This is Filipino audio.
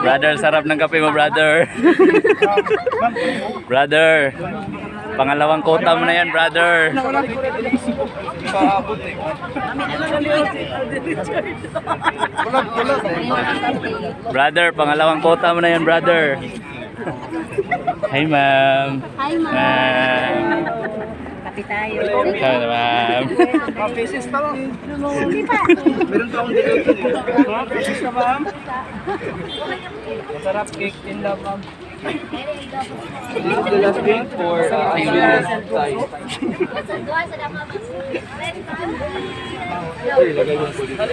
Brother, sarap ng kape mo, brother. Brother, pangalawang kota mo na yan, brother. Brother, pangalawang kota mo na yan, brother. Hi, ma'am. Hi, ma'am. Kapi tayo. Hi, ma'am. Faces pa lang. Meron pa akong delivery. Faces ka, ma'am? Masarap cake in love, ma'am. The last cake for size.